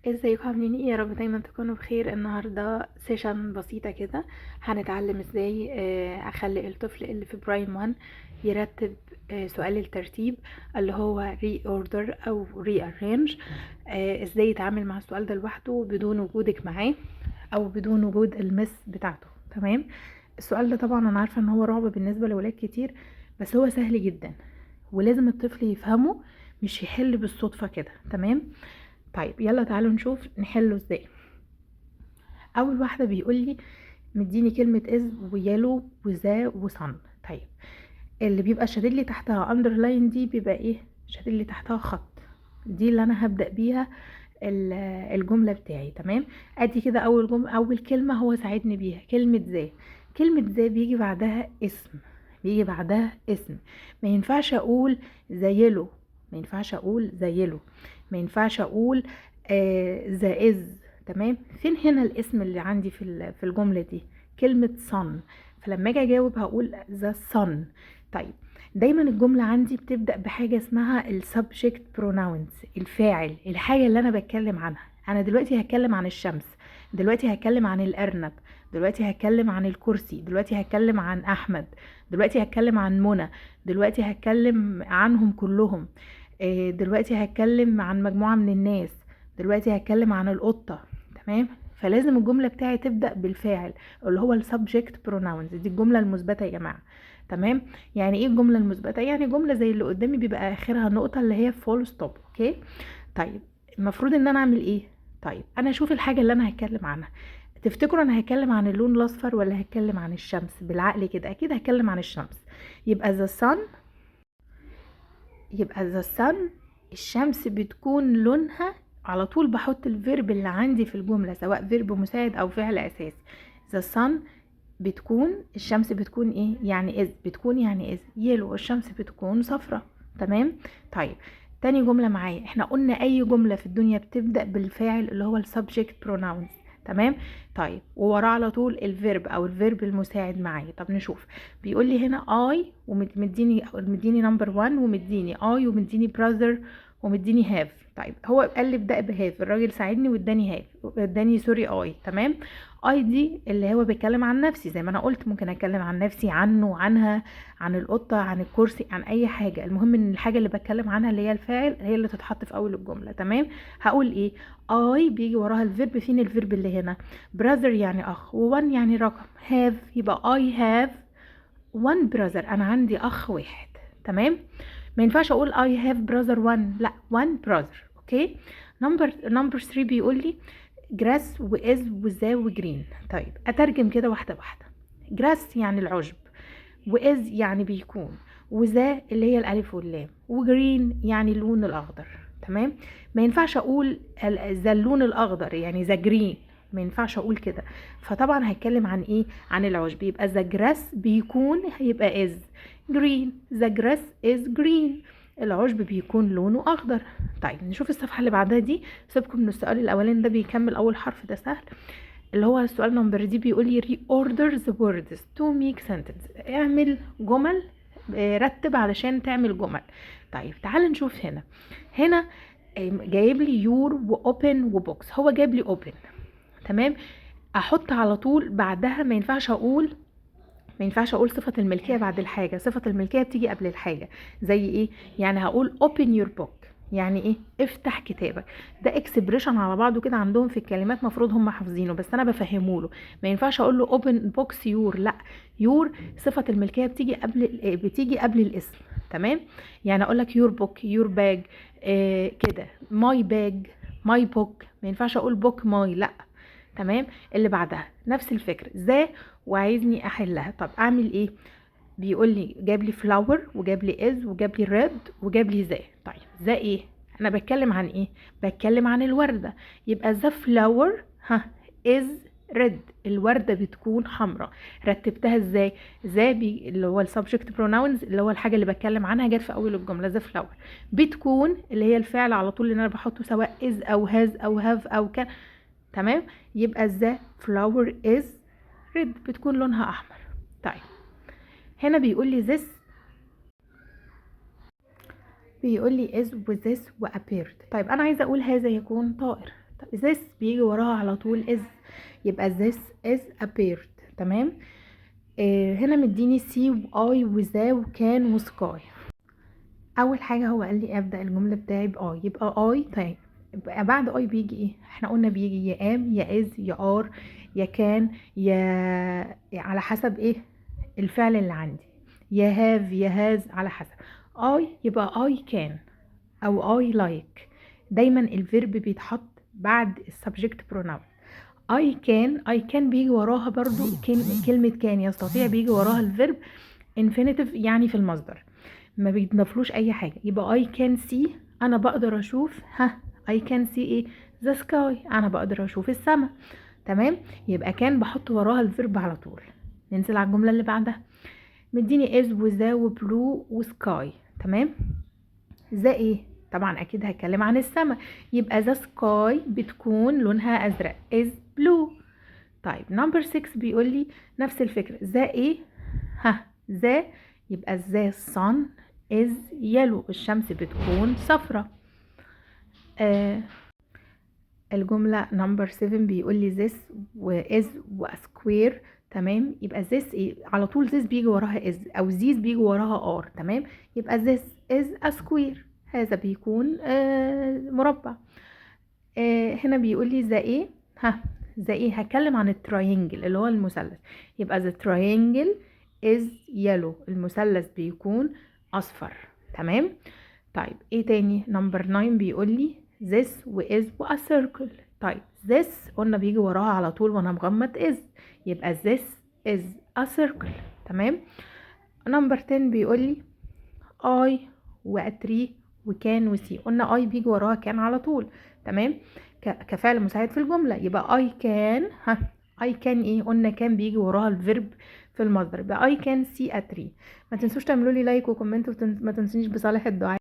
ازيكم عاملين ايه؟ يا رب دايما تكونوا بخير. النهارده سيشن بسيطه كده هنتعلم ازاي اخلي الطفل اللي في برايم 1 يرتب سؤال الترتيب اللي هو ري اوردر او ري ارينج. ازاي يتعامل مع السؤال ده لوحده بدون وجودك معاه او بدون وجود المس بتاعته. تمام. السؤال ده طبعا انا عارفه ان هو رعب بالنسبه لولاد كتير، بس هو سهل جدا ولازم الطفل يفهمه، مش يحل بالصدفه كده. تمام. طيب يلا تعالوا نشوف نحله ازاي. اول واحده بيقول لي مديني كلمه از ويلو وذا وصن. طيب اللي بيبقى شادد لي تحتها اندرلاين دي بيبقى ايه؟ شادد لي تحتها خط. دي اللي انا هبدا بيها الجمله بتاعي. تمام. ادي كده اول جمله، اول كلمه هو ساعدني بيها كلمه ذا. كلمه ذا بيجي بعدها اسم، بيجي بعدها اسم. ما ينفعش اقول زيلو، ما ينفعش اقول زيلو، ما ينفعش اقول ذا از. تمام. فين هنا الاسم اللي عندي في الجمله دي؟ كلمه صن. فلما اجي اجاوب هقول ذا صن. طيب دايما الجملة عندي بتبدأ بحاجة اسمها السبجكت بروناونز، الفاعل، الحاجة اللي انا بتكلم عنها. انا دلوقتي هتكلم عن الشمس، دلوقتي هتكلم عن الارنب، دلوقتي هتكلم عن الكرسي، دلوقتي هتكلم عن احمد، دلوقتي هتكلم عن منى، دلوقتي هتكلم عنهم كلهم، دلوقتي هتكلم عن مجموعة من الناس، دلوقتي هتكلم عن القطة. تمام. فلازم الجملة بتاعي تبدأ بالفاعل اللي هو السبجكت بروناونز، دي الجملة المثبتة يا جماعة. تمام. يعني ايه الجملة المثبتة؟ يعني جملة زي اللي قدامي بيبقى اخرها نقطة اللي هي فول ستوب. اوكي. طيب المفروض ان انا اعمل ايه؟ طيب انا اشوف الحاجة اللي انا هتكلم عنها. تفتكروا انا هتكلم عن اللون الاصفر ولا هتكلم عن الشمس؟ بالعقل كده اكيد هتكلم عن الشمس. يبقى the sun، يبقى the sun، الشمس بتكون لونها، على طول بحط الفيرب اللي عندي في الجملة سواء فيرب مساعد او فعل اساسي. the sun بتكون، الشمس بتكون ايه؟ يعني از، بتكون يعني از يلو، الشمس بتكون صفرة. تمام. طيب تاني جملة معايا، احنا قلنا اي جملة في الدنيا بتبدأ بالفاعل اللي هو السبجكت بروناونز. تمام. طيب ووراه على طول الفيرب او الفيرب المساعد معايا. طب نشوف. بيقول لي هنا اي ومديني نمبر 1 ومديني اي ومديني براذر ومديني هاف. طيب هو قال لي ابدا بهاف، الراجل ساعدني واداني هاف، اداني سوري اي. تمام. اي دي اللي هو بيتكلم عن نفسي، زي ما انا قلت ممكن اتكلم عن نفسي، عنه، عنها، عن القطة، عن الكرسي، عن اي حاجة. المهم ان الحاجة اللي بتكلم عنها اللي هي الفاعل هي اللي تتحط في اول الجملة. تمام. هقول ايه؟ اي بيجي وراها الفيرب. فين الفيرب اللي هنا؟ براذر يعني اخ، و1 يعني رقم، هاف يبقى اي هاف one brother، انا عندي اخ واحد. تمام. ما ينفعش اقول I have brother one، لا one brother. اوكي. نمبر 3 بيقول لي grass وis وذا وجرين. طيب اترجم كده واحده واحده. grass يعني العشب، واز يعني بيكون، وذا اللي هي الالف واللام، وجرين يعني اللون الاخضر. تمام. ما ينفعش اقول ذا اللون الاخضر يعني ذا جرين، ما ينفعش اقول كده. فطبعا هتكلم عن ايه؟ عن العشب. يبقى ذا جراس بيكون، هيبقى از جرين، ذا جراس از جرين، العشب بيكون لونه اخضر. طيب نشوف الصفحه اللي بعدها دي. سيبكم من السؤال الاولاني ده بيكمل اول حرف، ده سهل. اللي هو السؤال نمبر دي بيقول لي reorder the words to make sentence، اعمل جمل، رتب علشان تعمل جمل. طيب تعال نشوف هنا. هنا جايب لي يور واوبن وبوكس، هو جايب لي اوبن. تمام. احط على طول بعدها، ما ينفعش اقول، ما ينفعش اقول صفة الملكية بعد الحاجة، صفة الملكية بتيجي قبل الحاجة. زي ايه؟ يعني هقول open your book، يعني ايه؟ افتح كتابك. ده اكسبريشن على بعضه كده عندهم في الكلمات، مفروض هم حافظينه بس انا بفهمه له. ما ينفعش اقول له open box your، لا، your صفة الملكية بتيجي قبل الاسم. تمام. يعني اقول لك your book your bag، كده my bag my book، ما ينفعش اقول book my، لا. تمام. اللي بعدها نفس الفكرة ذا، وعايزني احلها. طب اعمل ايه؟ بيقول لي جاب لي فلاور وجاب لي از وجاب لي ريد وجاب لي ذا. طيب ذا ايه؟ انا بتكلم عن ايه؟ بتكلم عن الوردة. يبقى ذا فلاور ها از ريد، الوردة بتكون حمراء. رتبتها ازاي؟ ذا اللي هو السبجكت بروناونز اللي هو الحاجة اللي بتكلم عنها جت في اول الجملة، ذا فلاور. بتكون اللي هي الفعل على طول اللي انا بحطه سواء از او هاز او هاف او كان. تمام. يبقى the flower is red، بتكون لونها احمر. طيب هنا بيقول لي this، بيقول لي is و this و appeared. طيب انا عايزه اقول هذا يكون طائر. this بيجي وراها على طول is، يبقى this is a bird. تمام. هنا مديني سي واي وذا وكان وسكاي. اول حاجه هو قال لي ابدا الجمله بتاعي باي، يبقى اي. طيب يبقى بعد اي بيجي ايه؟ احنا قلنا بيجي يا ام يا از يا ار يا كان يا على حسب ايه الفعل اللي عندي، يا هاف يا هاز على حسب. اي يبقى اي كان او اي لايك. دايما الفيرب بيتحط بعد السبجكت بروناون. I can بيجي وراها برضو كلمة كان يستطيع، بيجي وراها الفيرب infinitive يعني في المصدر، ما بيتضافلوش اي حاجة. يبقى I can see انا بقدر اشوف، I can see ايه؟ the sky انا بقدر اشوف السماء. تمام. يبقى كان بحط وراها الفيرب على طول. ننزل على الجملة اللي بعدها، مديني is وذا وبلو وسكاي. تمام. ذا ايه؟ طبعا اكيد هتكلم عن السماء، يبقى ذا سكاي بتكون لونها ازرق is blue. طيب نمبر 6 بيقول لي نفس الفكرة، ذا ايه؟ ذا يبقى ذا sun is yellow الشمس بتكون صفرة. الجملة نمبر 7 بيقول لي this و is و square. تمام. يبقى this ايه؟ على طول this بيجي وراها is او these بيجي وراها are. تمام. يبقى this is a square هذا بيكون مربع. هنا بيقول لي ذا ايه؟ ذا ايه؟ هتكلم عن التراينجل اللي هو المثلث، يبقى the triangle is yellow المثلث بيكون اصفر. تمام. طيب ايه تاني؟ نمبر 9 بيقول لي this و is و a circle. طيب this قلنا بيجي وراها على طول وانا مغمض is، يبقى this is a circle. تمام. نمبر 10 بيقول لي I و a tree وكان وسي. قلنا I بيجي وراها كان على طول. تمام. كفعل مساعد في الجملة، يبقى I can I can ايه؟ قلنا كان بيجي وراها الفيرب في المصدر، يبقى I can see a tree. ما تنسوش تعملوا لي لايك وكومنت، وما تنسونيش بصالح الدعاء.